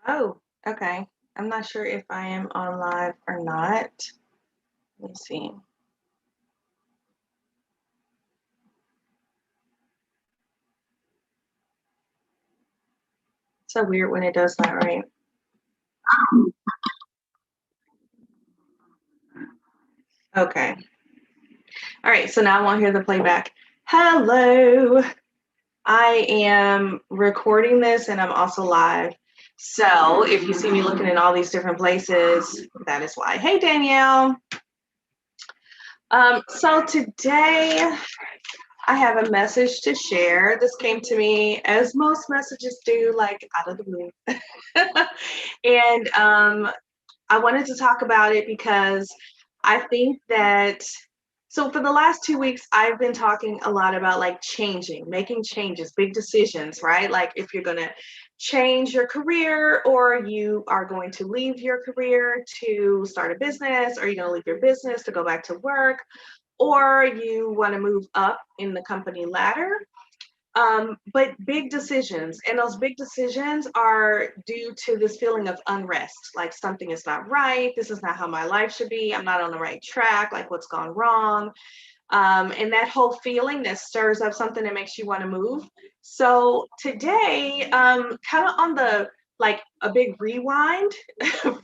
Oh, okay. I'm not sure if I am on live or not. Let me see. So weird when it does that, right? Okay. All right. So now I won't hear the playback. Hello. I am recording this and I'm also live. So if you see me looking in all these different places, that is why. Hey, Danielle. So today I have a message to share. This came to me as most messages do, like out of the blue. and I wanted to talk about it because I think that so for the last 2 weeks, I've been talking a lot about like changing, making changes, big decisions, right? Like if you're going to change your career or you are going to leave your career to start a business, or you're going to leave your business to go back to work, or you want to move up in the company ladder, but big decisions, and those big decisions are due to this feeling of unrest, like something is not right, this is not how my life should be, I'm not on the right track, like what's gone wrong, and that whole feeling that stirs up something that makes you want to move. So today, kind of on the like a big rewind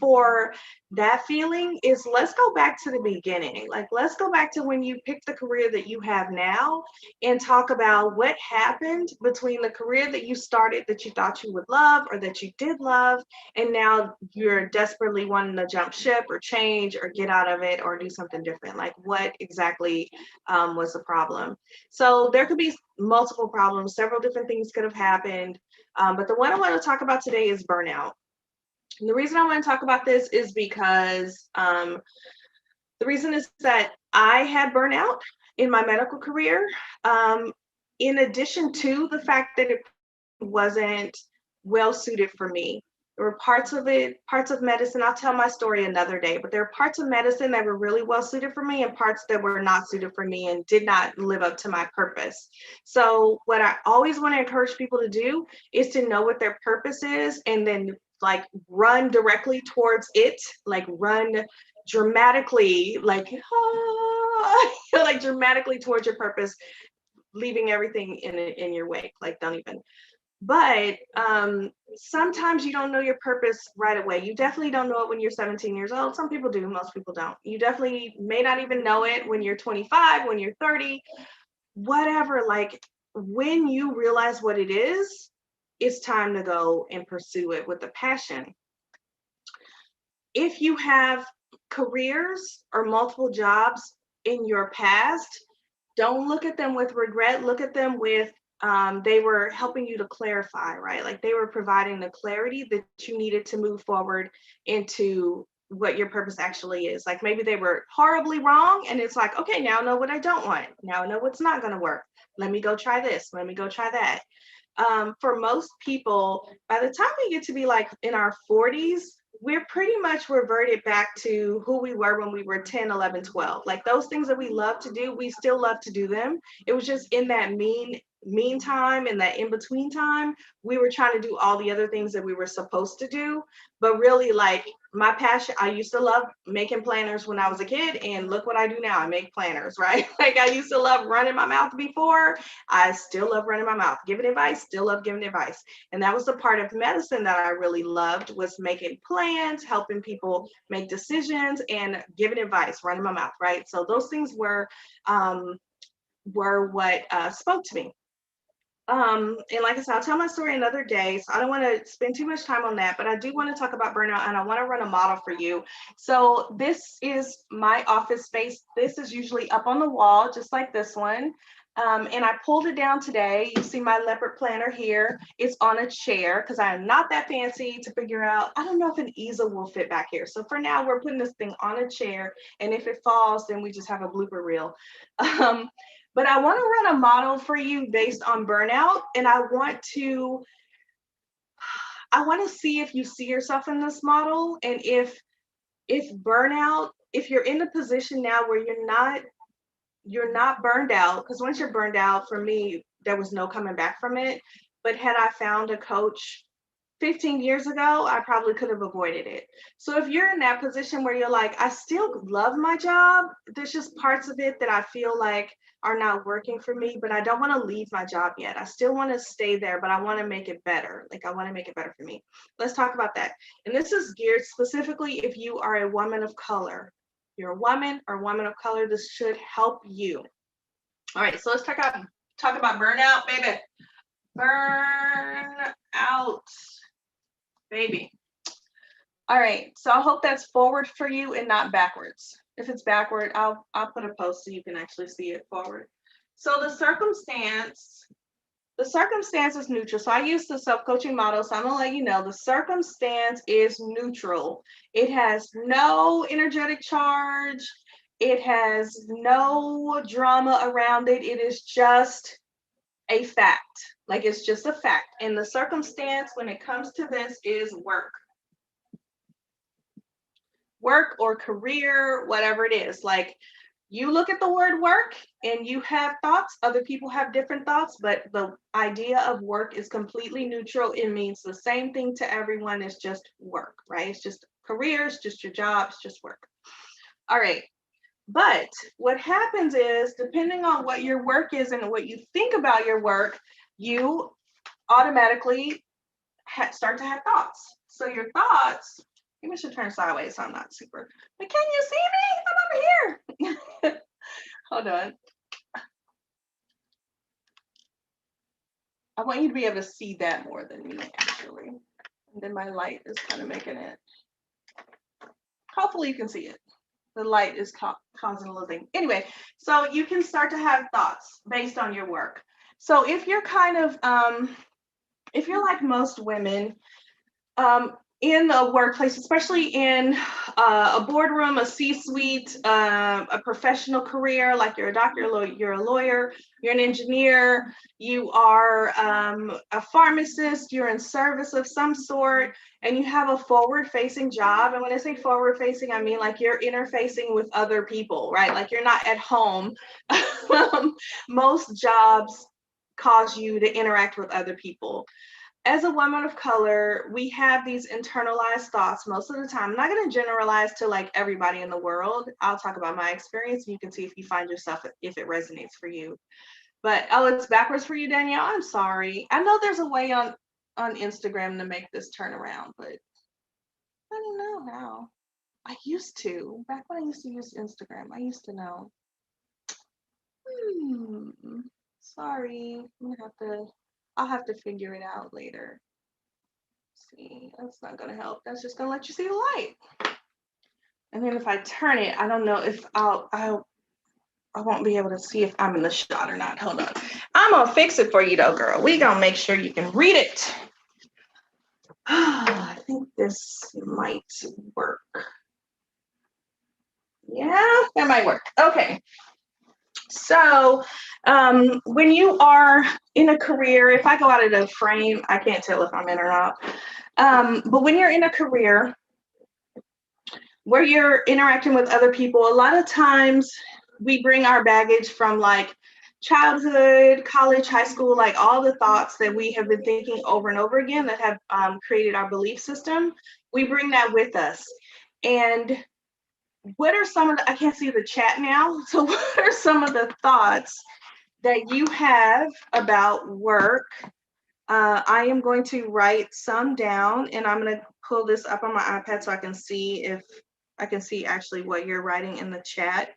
for that feeling is let's go back to the beginning. Like let's go back to when you picked the career that you have now and talk about what happened between the career that you started that you thought you would love or that you did love, and now you're desperately wanting to jump ship or change or get out of it or do something different. Like what exactly was the problem? So there could be multiple problems, several different things could have happened. But the one I want to talk about today is burnout. And the reason I want to talk about this is because the reason is that I had burnout in my medical career. Um, in addition to the fact that it wasn't well suited for me. There were parts of it, parts of medicine. I'll tell my story another day, but there are parts of medicine that were really well suited for me and parts that were not suited for me and did not live up to my purpose. So, what I always want to encourage people to do is to know what their purpose is and then like run directly towards it, like run dramatically, like, like dramatically towards your purpose, leaving everything in your wake. Like, don't even, but sometimes you don't know your purpose right away. You definitely don't know it when you're 17 years old. Some people do, most people don't. You definitely may not even know it when you're 25, when you're 30, whatever. Like when you realize what it is, it's time to go and pursue it with a passion. If you have careers or multiple jobs in your past, don't look at them with regret. Look at them with they were helping you to clarify, right? Like they were providing the clarity that you needed to move forward into what your purpose actually is. Like maybe they were horribly wrong, and it's like, okay, now I know what I don't want. Now I know what's not going to work. Let me go try this. Let me go try that. For most people, by the time we get to be like in our 40s, we're pretty much reverted back to who we were when we were 10, 11, 12. Like those things that we love to do, we still love to do them. It was just in that meantime, in that in between time, we were trying to do all the other things that we were supposed to do. But really, like my passion, I used to love making planners when I was a kid, and look what I do now. I make planners, right? Like I used to love running my mouth before. I still love running my mouth. Giving advice, still love giving advice. And that was the part of medicine that I really loved, was making plans, helping people make decisions, and giving advice, running my mouth, right? So those things were what spoke to me. And like I said, I'll tell my story another day. So I don't want to spend too much time on that, but I do want to talk about burnout and I want to run a model for you. So this is my office space. This is usually up on the wall, just like this one. And I pulled it down today. You see my leopard planner here. It's on a chair because I am not that fancy to figure out. I don't know if an easel will fit back here. So for now, we're putting this thing on a chair. And if it falls, then we just have a blooper reel. Um, but I want to run a model for you based on burnout, and I want to see if you see yourself in this model, and if burnout, if you're in a position now where you're not burned out, because once you're burned out, for me, there was no coming back from it. But had I found a coach 15 years ago, I probably could have avoided it. So if you're in that position where you're like, I still love my job, there's just parts of it that I feel like are not working for me, but I don't want to leave my job yet. I still want to stay there, but I want to make it better. Like, I want to make it better for me. Let's talk about that. And this is geared specifically if you are a woman of color. You're a woman or woman of color, this should help you. All right, so let's talk about burnout, baby. Burn out, baby. All right, so I hope that's forward for you and not backwards. If it's backward, I'll put a post so you can actually see it forward. So the circumstance is neutral. So I use the self-coaching model. So I'm gonna let you know the circumstance is neutral. It has no energetic charge. It has no drama around it. It is just a fact. Like, it's just a fact. And the circumstance when it comes to this is work. Work or career, whatever it is. Like, you look at the word work and you have thoughts, other people have different thoughts, but the idea of work is completely neutral. It means the same thing to everyone. It's just work, right? It's just careers, just your jobs, just work. All right. But what happens is, depending on what your work is and what you think about your work, you automatically start to have thoughts. So your thoughts, maybe I should turn sideways so I'm not super, but can you see me? I'm over here. Hold on. I want you to be able to see that more than me, actually. And then my light is kind of making it. Hopefully you can see it. The light is causing a little thing. Anyway, so you can start to have thoughts based on your work. So if you're kind of, if you're like most women, in the workplace, especially in a boardroom, a C-suite, a professional career, like you're a doctor, you're a lawyer, you're an engineer, you are a pharmacist, you're in service of some sort, and you have a forward-facing job. And when I say forward-facing, I mean like you're interfacing with other people, right? Like you're not at home. Most jobs cause you to interact with other people. As a woman of color, we have these internalized thoughts most of the time. I'm not going to generalize to like everybody in the world. I'll talk about my experience and you can see if you find yourself, if it resonates for you. But, oh, it's backwards for you, Danielle? I'm sorry. I know there's a way on Instagram to make this turn around, but I don't know how. I used to. Back when I used to use Instagram, I used to know. Sorry. I'll have to figure it out later. See, that's not gonna help. That's just gonna let you see the light. And then if I turn it, I don't know if I won't be able to see if I'm in the shot or not. Hold on. I'm gonna fix it for you though, girl. We gonna make sure you can read it. I think this might work. Yeah, that might work. Okay. So when you are in a career, if I go out of the frame, I can't tell if I'm in or not. But when you're in a career where you're interacting with other people, a lot of times we bring our baggage from like childhood, college, high school, like all the thoughts that we have been thinking over and over again that have created our belief system. We bring that with us. And what are some of the, I can't see the chat now. So what are some of the thoughts that you have about work? I am going to write some down and I'm going to pull this up on my iPad so I can see if I can see actually what you're writing in the chat.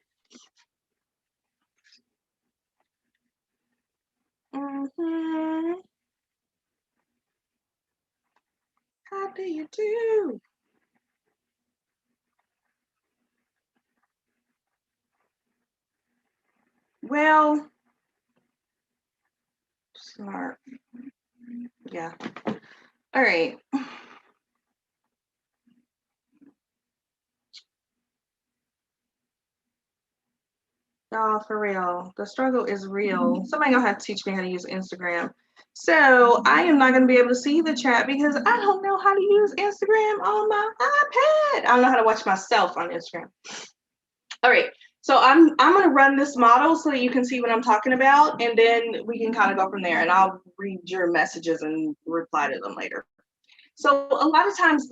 How do you do? Well, smart. Yeah. All right. Oh, for real. The struggle is real. Somebody gonna have to teach me how to use Instagram. So I am not gonna be able to see the chat because I don't know how to use Instagram on my iPad. I don't know how to watch myself on Instagram. All right. So I'm gonna run this model so that you can see what I'm talking about, and then we can kind of go from there. And I'll read your messages and reply to them later. So a lot of times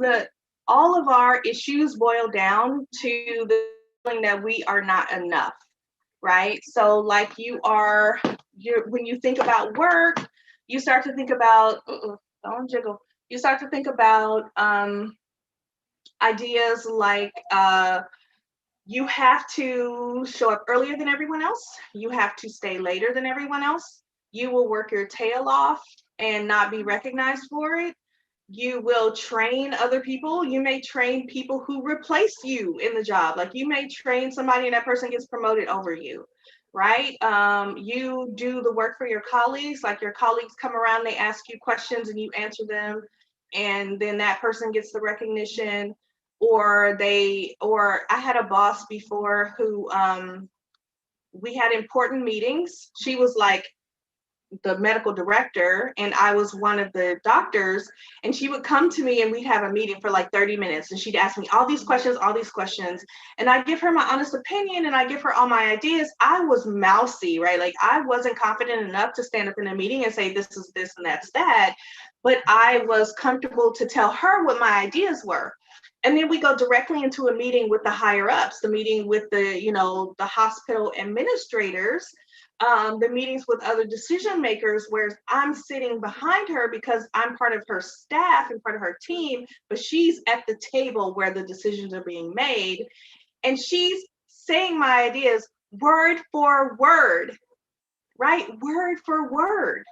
all of our issues boil down to the feeling that we are not enough, right? So like when you think about work, you start to think about, don't jiggle. You start to think about ideas like you have to show up earlier than everyone else. You have to stay later than everyone else. You will work your tail off and not be recognized for it. You will train other people. You may train people who replace you in the job. Like you may train somebody and that person gets promoted over you, right? You do the work for your colleagues. Like your colleagues come around, they ask you questions and you answer them, and then that person gets the recognition. Or I had a boss before who we had important meetings. She was like the medical director and I was one of the doctors, and she would come to me and we'd have a meeting for like 30 minutes and she'd ask me all these questions, and I give her my honest opinion and I give her all my ideas. I was mousy, right? Like I wasn't confident enough to stand up in a meeting and say this is this and that's that, but I was comfortable to tell her what my ideas were. And then we go directly into a meeting with the higher ups, the meeting with the hospital administrators, the meetings with other decision makers, where I'm sitting behind her because I'm part of her staff and part of her team, but she's at the table where the decisions are being made. And she's saying my ideas word for word, right? Word for word.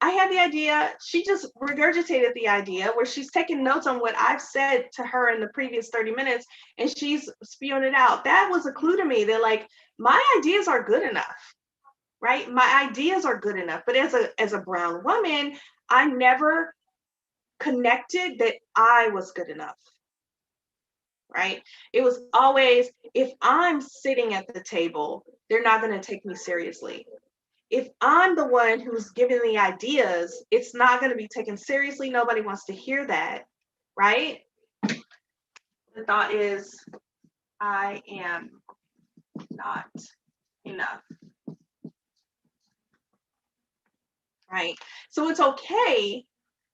I had the idea, she just regurgitated the idea where she's taking notes on what I've said to her in the previous 30 minutes and she's spewing it out. That was a clue to me that like my ideas are good enough, right? My ideas are good enough. But as a brown woman, I never connected that I was good enough, right? It was always, if I'm sitting at the table, they're not going to take me seriously. If I'm the one who's giving the ideas, it's not going to be taken seriously. Nobody wants to hear that, right? The thought is, I am not enough, right? So it's okay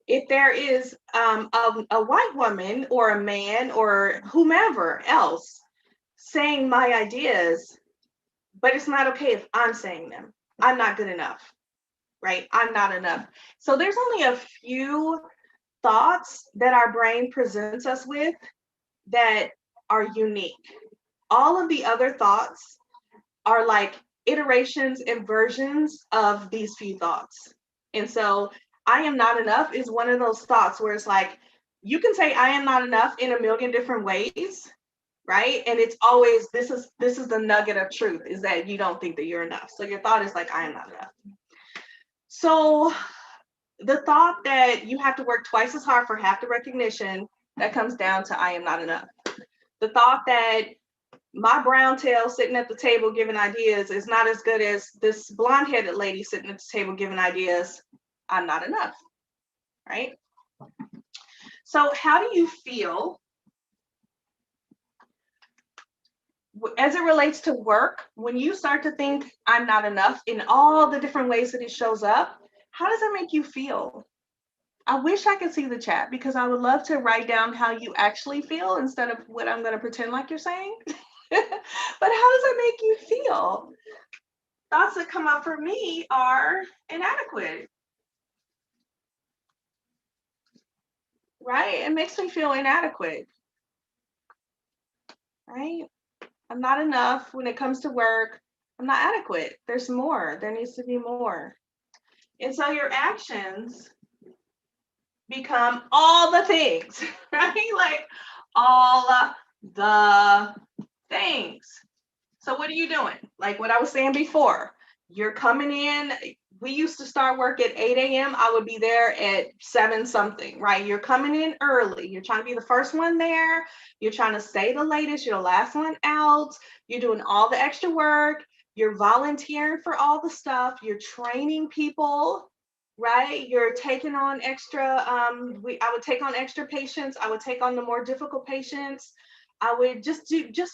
if there is a white woman or a man or whomever else saying my ideas, but it's not okay if I'm saying them. I'm not good enough, right? I'm not enough. So there's only a few thoughts that our brain presents us with that are unique. All of the other thoughts are like iterations and versions of these few thoughts. And so I am not enough is one of those thoughts where it's like, you can say I am not enough in a million different ways, right? And it's always, this is the nugget of truth, is that you don't think that you're enough. So your thought is like, I am not enough. So the thought that you have to work twice as hard for half the recognition, that comes down to I am not enough. The thought that my brown tail sitting at the table giving ideas is not as good as this blonde-headed lady sitting at the table giving ideas, I'm not enough, right? So how do you feel as it relates to work when you start to think I'm not enough in all the different ways that it shows up? How does that make you feel? I wish I could see the chat because I would love to write down how you actually feel instead of what I'm going to pretend like you're saying. But how does that make you feel? Thoughts that come up for me are inadequate, right? It makes me feel inadequate, right? I'm not enough when it comes to work. I'm not adequate. There's more. There needs to be more. And so your actions become all the things, right? Like all the things. So what are you doing? Like what I was saying before, you're coming in. We used to start work at 8 a.m. I would be there at 7 something, right? You're coming in early. You're trying to be the first one there. You're trying to stay the latest. You're the last one out. You're doing all the extra work. You're volunteering for all the stuff. You're training people, right? You're taking on extra, I would take on extra patients. I would take on the more difficult patients. I would just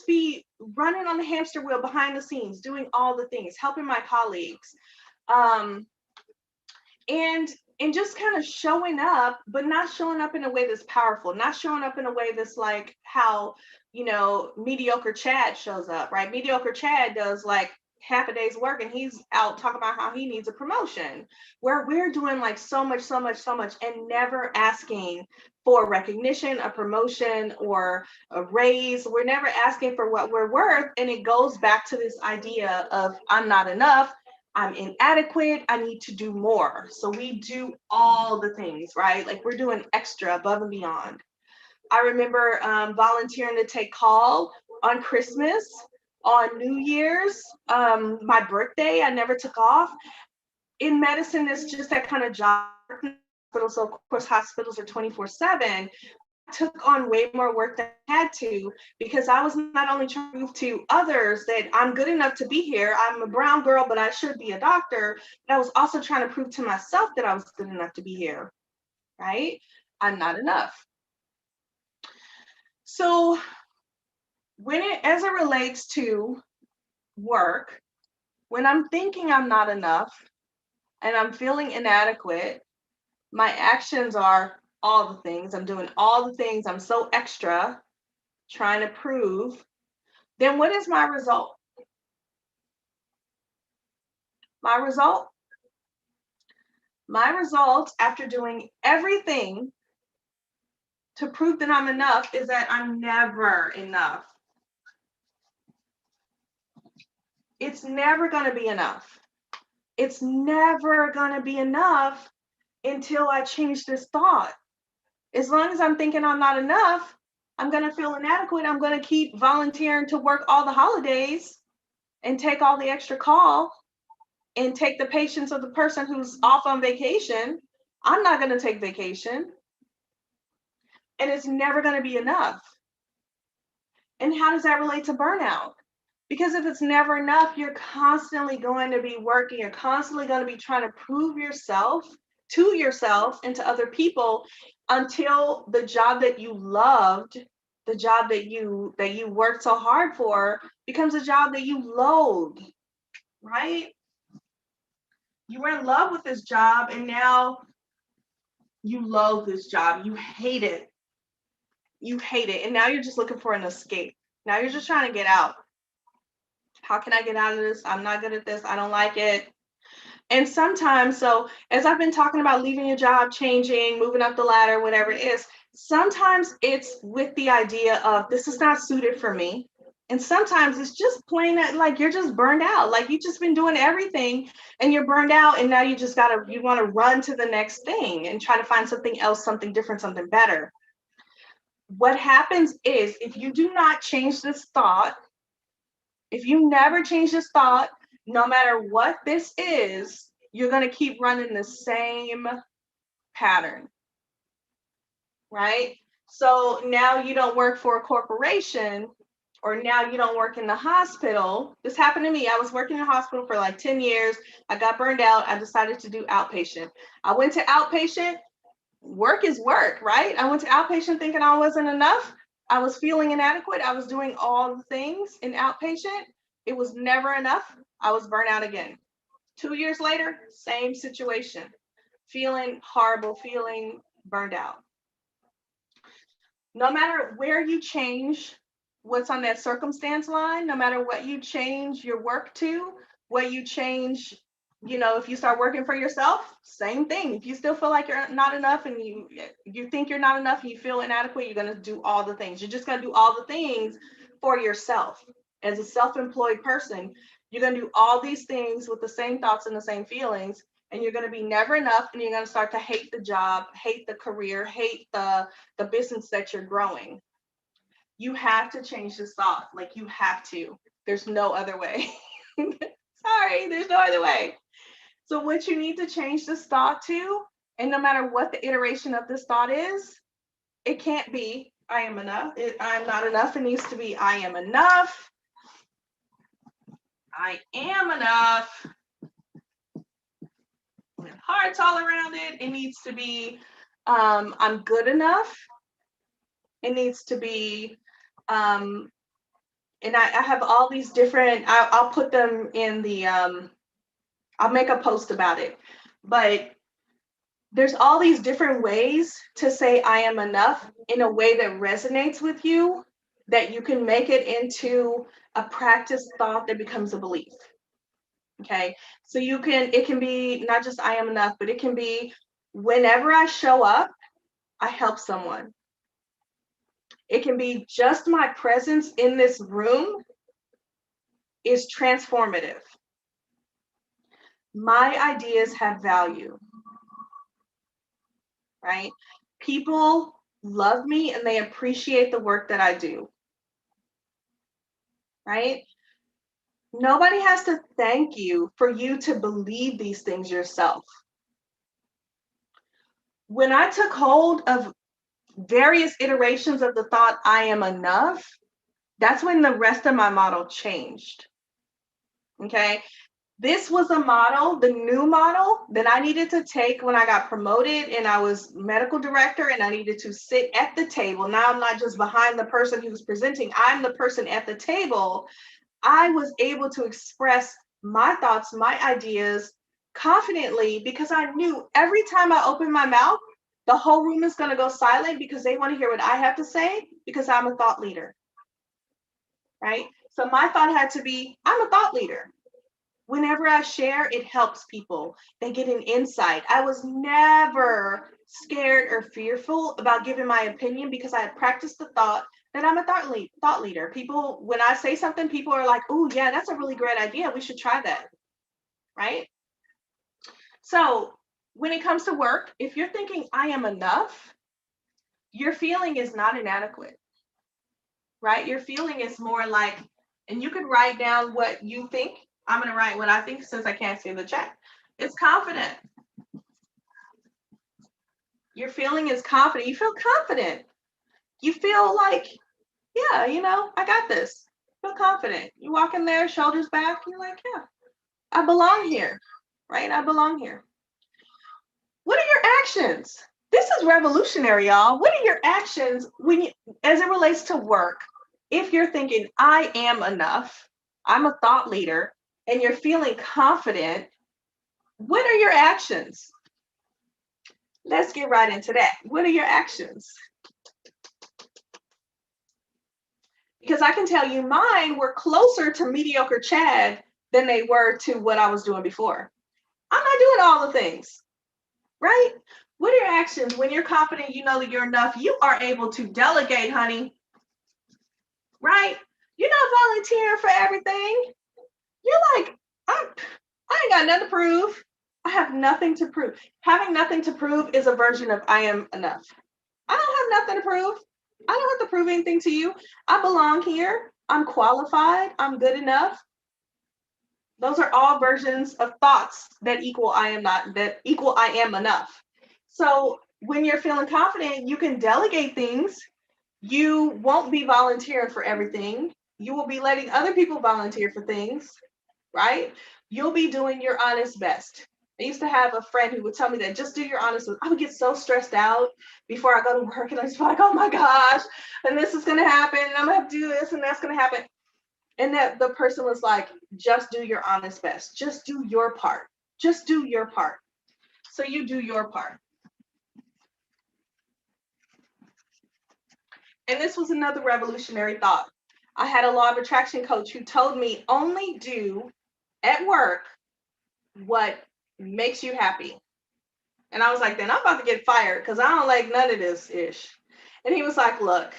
be running on the hamster wheel behind the scenes, doing all the things, helping my colleagues. And and just kind of showing up, but not showing up in a way that's powerful, not showing up in a way that's like how, mediocre Chad shows up, right? Mediocre Chad does like half a day's work and he's out talking about how he needs a promotion, where we're doing like so much, so much, so much, and never asking for recognition, a promotion, or a raise. We're never asking for what we're worth. And it goes back to this idea of I'm not enough, I'm inadequate, I need to do more. So we do all the things, right? Like we're doing extra above and beyond. I remember volunteering to take call on Christmas, on New Year's, my birthday, I never took off. In medicine, it's just that kind of job. So of course, hospitals are 24/7. Took on way more work than I had to, because I was not only trying to prove to others that I'm good enough to be here, I'm a brown girl, but I should be a doctor, but I was also trying to prove to myself that I was good enough to be here, right? I'm not enough. So as it relates to work, when I'm thinking I'm not enough and I'm feeling inadequate, my actions are all the things. I'm doing all the things. I'm so extra, trying to prove. Then what is my result? My result? My result after doing everything to prove that I'm enough is that I'm never enough. It's never going to be enough. It's never going to be enough until I change this thought. As long as I'm thinking I'm not enough, I'm going to feel inadequate. I'm going to keep volunteering to work all the holidays and take all the extra call and take the patients of the person who's off on vacation. I'm not going to take vacation. And it's never going to be enough. And how does that relate to burnout? Because if it's never enough, you're constantly going to be working. You're constantly going to be trying to prove yourself to yourself and to other people until the job that you loved, the job that you worked so hard for, becomes a job that you loathe, right? You were in love with this job and now you loathe this job. You hate it. You hate it. And now you're just looking for an escape. Now you're just trying to get out. How can I get out of this? I'm not good at this. I don't like it. And sometimes, so as I've been talking about leaving your job, changing, moving up the ladder, whatever it is, sometimes it's with the idea of this is not suited for me. And sometimes it's just plain that like you're just burned out. Like you've just been doing everything and you're burned out. And now you want to run to the next thing and try to find something else, something different, something better. What happens is if you do not change this thought, if you never change this thought, no matter what this is, you're going to keep running the same pattern, right? So now you don't work for a corporation, or now you don't work in the hospital. This happened to me. I was working in a hospital for like 10 years. I got burned out. I decided to do outpatient. I went to outpatient. Work is work, right? I went to outpatient thinking I wasn't enough. I was feeling inadequate. I was doing all the things in outpatient. It was never enough. I was burnt out again. 2 years later, same situation. Feeling horrible, feeling burned out. No matter where you change what's on that circumstance line, no matter what you change your work to, what you change, if you start working for yourself, same thing. If you still feel like you're not enough and you think you're not enough and you feel inadequate, you're going to do all the things. You're just going to do all the things for yourself. As a self-employed person, you're going to do all these things with the same thoughts and the same feelings, and you're going to be never enough, and you're going to start to hate the job, hate the career, hate the business that you're growing. You have to change this thought. Like you have to. There's no other way. Sorry, there's no other way. So what you need to change this thought to, and no matter what the iteration of this thought is, it can't be I am enough. I'm not enough. It needs to be I am enough. I am enough. With hearts all around it. It needs to be I'm good enough. It needs to be and I have all these different, I'll put them in the I'll make a post about it. But there's all these different ways to say I am enough in a way that resonates with you, that you can make it into a practice thought that becomes a belief. Okay. So it can be not just I am enough, but it can be whenever I show up, I help someone. It can be just my presence in this room is transformative. My ideas have value, right? People love me and they appreciate the work that I do, right? Nobody has to thank you for you to believe these things yourself. When I took hold of various iterations of the thought, I am enough, that's when the rest of my model changed. Okay. This was a model, the new model that I needed to take when I got promoted and I was medical director and I needed to sit at the table. Now I'm not just behind the person who's presenting, I'm the person at the table. I was able to express my thoughts, my ideas confidently because I knew every time I open my mouth, the whole room is going to go silent because they want to hear what I have to say because I'm a thought leader, right? So my thought had to be, I'm a thought leader. Whenever I share, it helps people. They get an insight. I was never scared or fearful about giving my opinion because I had practiced the thought that I'm a thought leader. People, when I say something, people are like, oh, yeah, that's a really great idea. We should try that, right? So when it comes to work, if you're thinking I am enough, your feeling is not inadequate, right? Your feeling is more like, and you could write down what you think. I'm going to write what I think since I can't see the chat. It's confident. Your feeling is confident. You feel confident. You feel like, yeah, I got this. Feel confident. You walk in there, shoulders back, you're like, yeah, I belong here, right? I belong here. What are your actions? This is revolutionary, y'all. What are your actions as it relates to work? If you're thinking, I am enough, I'm a thought leader, and you're feeling confident, what are your actions? Let's get right into that. What are your actions? Because I can tell you mine were closer to mediocre Chad than they were to what I was doing before. I'm not doing all the things, right? What are your actions? When you're confident, you know that you're enough, you are able to delegate, honey, right? You're not volunteering for everything. You're like, I ain't got nothing to prove. I have nothing to prove. Having nothing to prove is a version of I am enough. I don't have nothing to prove. I don't have to prove anything to you. I belong here. I'm qualified. I'm good enough. Those are all versions of thoughts that equal I am not, that equal I am enough. So when you're feeling confident, you can delegate things. You won't be volunteering for everything. You will be letting other people volunteer for things, right? You'll be doing your honest best. I used to have a friend who would tell me that just do your honest best. I would get so stressed out before I go to work and I just feel like, oh my gosh, and this is gonna happen, and I'm gonna have to do this, and that's gonna happen. And that the person was like, just do your honest best. Just do your part. Just do your part. So you do your part. And this was another revolutionary thought. I had a law of attraction coach who told me only do at work what makes you happy. And I was like, then I'm about to get fired because I don't like none of this ish. And he was like, look,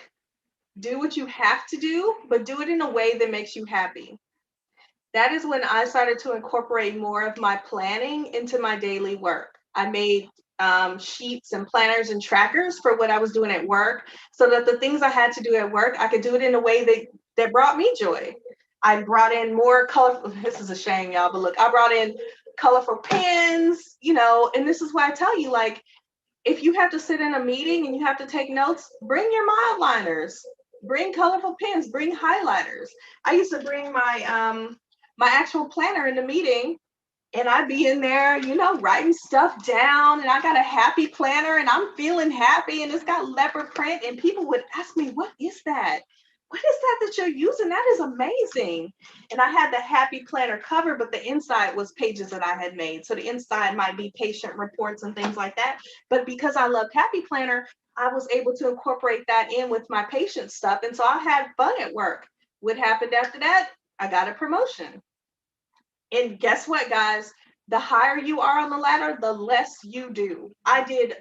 do what you have to do, but do it in a way that makes you happy. That is when I started to incorporate more of my planning into my daily work. I made sheets and planners and trackers for what I was doing at work so that the things I had to do at work, I could do it in a way that brought me joy. I brought in more colorful, this is a shame, y'all, but look, I brought in colorful pens, and this is why I tell you, like, if you have to sit in a meeting and you have to take notes, bring your mild liners, bring colorful pens, bring highlighters. I used to bring my actual planner in the meeting and I'd be in there, writing stuff down, and I got a happy planner and I'm feeling happy and it's got leopard print, and people would ask me, what is that? what is that you're using? That is amazing. And I had the Happy Planner cover, but the inside was pages that I had made. So the inside might be patient reports and things like that. But because I loved Happy Planner, I was able to incorporate that in with my patient stuff. And so I had fun at work. What happened after that? I got a promotion. And guess what, guys? The higher you are on the ladder, the less you do. I did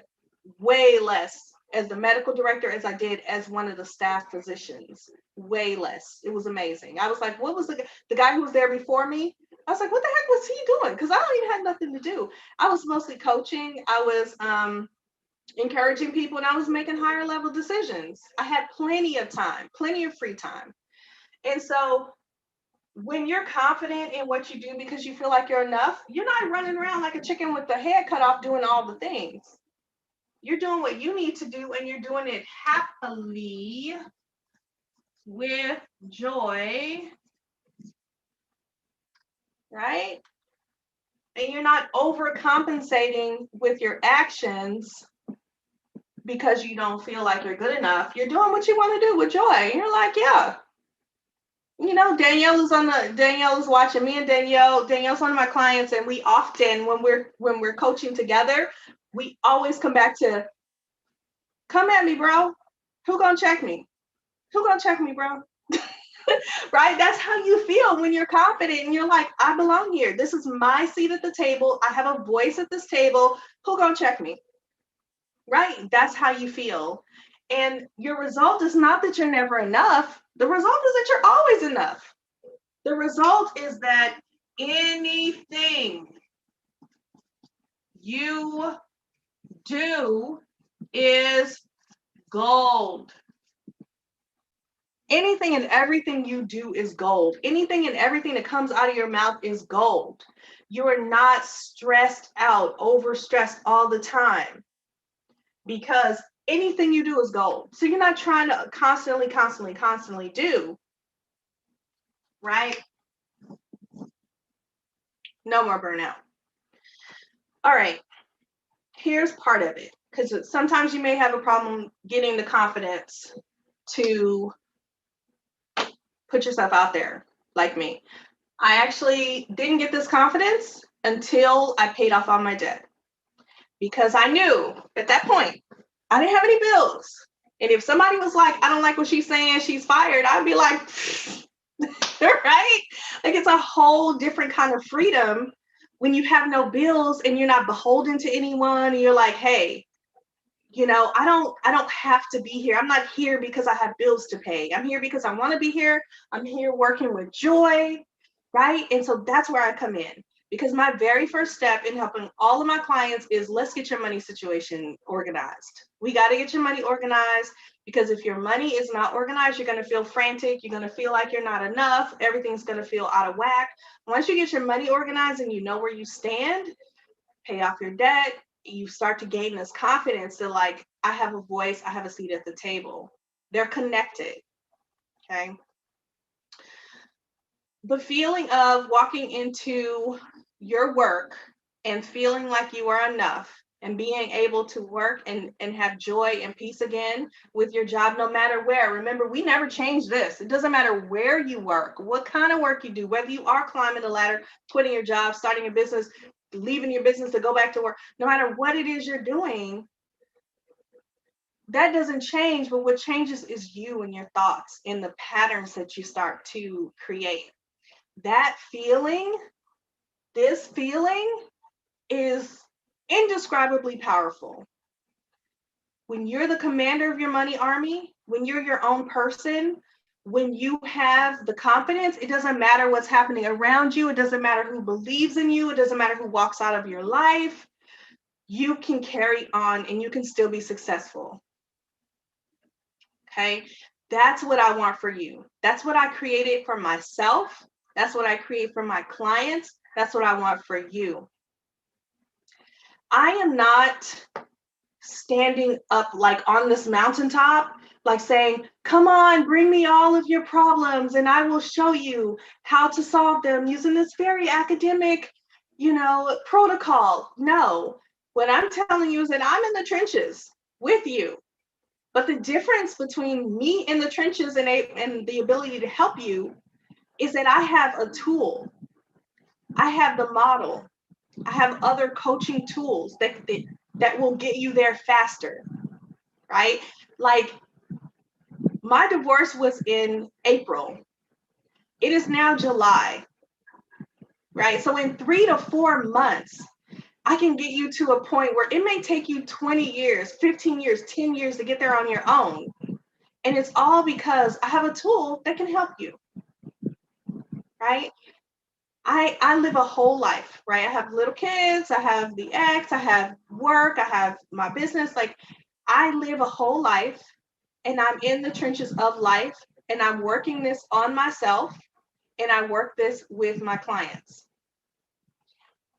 way less as the medical director as I did as one of the staff physicians. Way less. It was amazing. I was like, what was the guy who was there before me? I was like, what the heck was he doing? Because I don't even have nothing to do. I was mostly coaching. I was encouraging people, and I was making higher level decisions. I had plenty of time, plenty of free time. And so when you're confident in what you do because you feel like you're enough, you're not running around like a chicken with the head cut off doing all the things. You're doing what you need to do, and you're doing it happily with joy, right? And you're not overcompensating with your actions because you don't feel like you're good enough. You're doing what you want to do with joy. And you're like, yeah. You know, Danielle is watching me, and Danielle's one of my clients, and we often, when we're coaching together, we always come back to, come at me, bro. Who gonna check me? Who gonna check me, bro? Right? That's how you feel when you're confident and you're like, I belong here. This is my seat at the table. I have a voice at this table. Who gonna check me? Right? That's how you feel. And your result is not that you're never enough. The result is that you're always enough. The result is that anything you do is gold. Anything and everything you do is gold. Anything and everything that comes out of your mouth is gold. You are not stressed out, overstressed all the time, because anything you do is gold. So you're not trying to constantly do, right? No more burnout. All right, here's part of it, because sometimes you may have a problem getting the confidence to put yourself out there, like me. I actually didn't get this confidence until I paid off all my debt, because I knew at that point I didn't have any bills. And if somebody was like, I don't like what she's saying, she's fired, I'd be like, right? Like, it's a whole different kind of freedom when you have no bills and you're not beholden to anyone, and you're like, hey, you know, I don't have to be here. I'm not here because I have bills to pay. I'm here because I want to be here. I'm here working with joy, right? And so that's where I come in, because my very first step in helping all of my clients is, let's get your money situation organized. We got to get your money organized, because if your money is not organized, you're going to feel frantic. You're going to feel like you're not enough. Everything's going to feel out of whack. Once you get your money organized and you know where you stand, pay off your debt, you start to gain this confidence that, like, I have a voice, I have a seat at the table. They're connected, okay? The feeling of walking into your work and feeling like you are enough, and being able to work and have joy and peace again with your job, no matter where. Remember, we never change this. It doesn't matter where you work, what kind of work you do, whether you are climbing the ladder, quitting your job, starting a business, leaving your business to go back to work, no matter what it is you're doing, that doesn't change. But what changes is you and your thoughts and the patterns that you start to create. That feeling, this feeling, is indescribably powerful. When you're the commander of your money army, when you're your own person, when you have the confidence, it doesn't matter what's happening around you. It doesn't matter who believes in you. It doesn't matter who walks out of your life. You can carry on and you can still be successful. Okay? That's what I want for you. That's what I created for myself. That's what I create for my clients. That's what I want for you. I am not standing up like on this mountaintop, like saying, come on, bring me all of your problems and I will show you how to solve them using this very academic, protocol. No, what I'm telling you is that I'm in the trenches with you. But the difference between me in the trenches and the ability to help you is that I have a tool. I have the model. I have other coaching tools that will get you there faster, right? Like my divorce was in April. It is now July, right? So in 3 to 4 months, I can get you to a point where it may take you 20 years, 15 years, 10 years to get there on your own. And it's all because I have a tool that can help you, right? I live a whole life, right? I have little kids, I have the ex, I have work, I have my business. Like I live a whole life and I'm in the trenches of life and I'm working this on myself and I work this with my clients.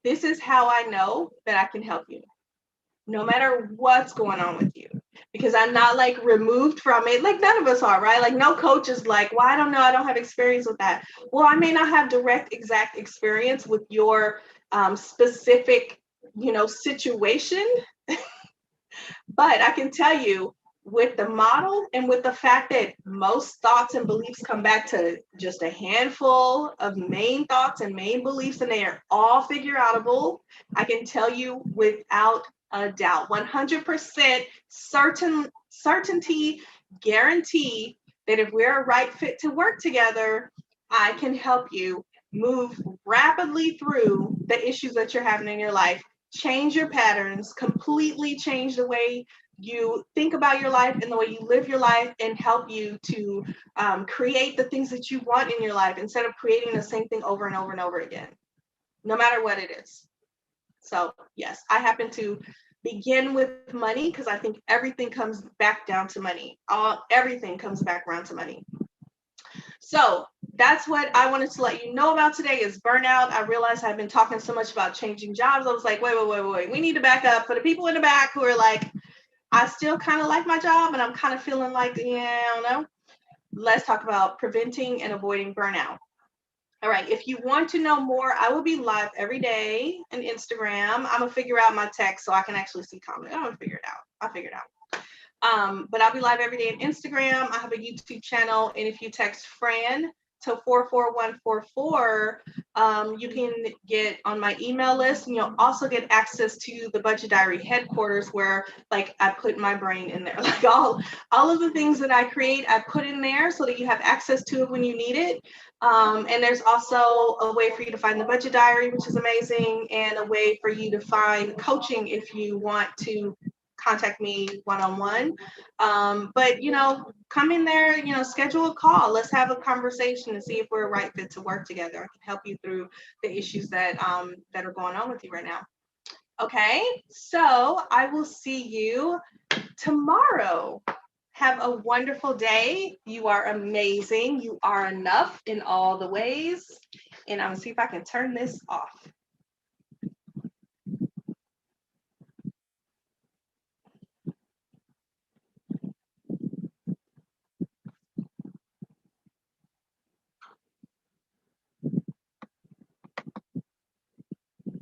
This is how I know that I can help you, no matter what's going on with you, because I'm not like removed from it. Like none of us are, right? Like no coach is like, well, I don't know, I don't have experience with that. Well, I may not have direct exact experience with your specific, situation, but I can tell you with the model and with the fact that most thoughts and beliefs come back to just a handful of main thoughts and main beliefs, and they are all figure outable, I can tell you without a doubt, 100% certainty, guarantee that if we're a right fit to work together, I can help you move rapidly through the issues that you're having in your life, change your patterns, completely change the way you think about your life and the way you live your life, and help you to create the things that you want in your life instead of creating the same thing over and over and over again, no matter what it is. So yes, I happen to begin with money because I think everything comes back down to money. Everything comes back around to money. So that's what I wanted to let you know about today is burnout. I realized I've been talking so much about changing jobs. I was like, wait. We need to back up for the people in the back who are like, I still kind of like my job and I'm kind of feeling like, yeah, I don't know. Let's talk about preventing and avoiding burnout. All right, if you want to know more, I will be live every day on Instagram. I'm gonna figure out my text so I can actually see comments. I'm gonna figure it out. I'll figure it out. But I'll be live every day on Instagram. I have a YouTube channel, and if you text Fran to 44144, you can get on my email list, and you'll also get access to the Budget Diary headquarters, where like I put my brain in there, like all of the things that I create, I put in there so that you have access to it when you need it. And there's also a way for you to find the Budget Diary, which is amazing, and a way for you to find coaching if you want to contact me one-on-one. But come in there, schedule a call. Let's have a conversation and see if we're a right fit to work together. I can help you through the issues that are going on with you right now. Okay, so I will see you tomorrow. Have a wonderful day. You are amazing. You are enough in all the ways. And I'm gonna see if I can turn this off.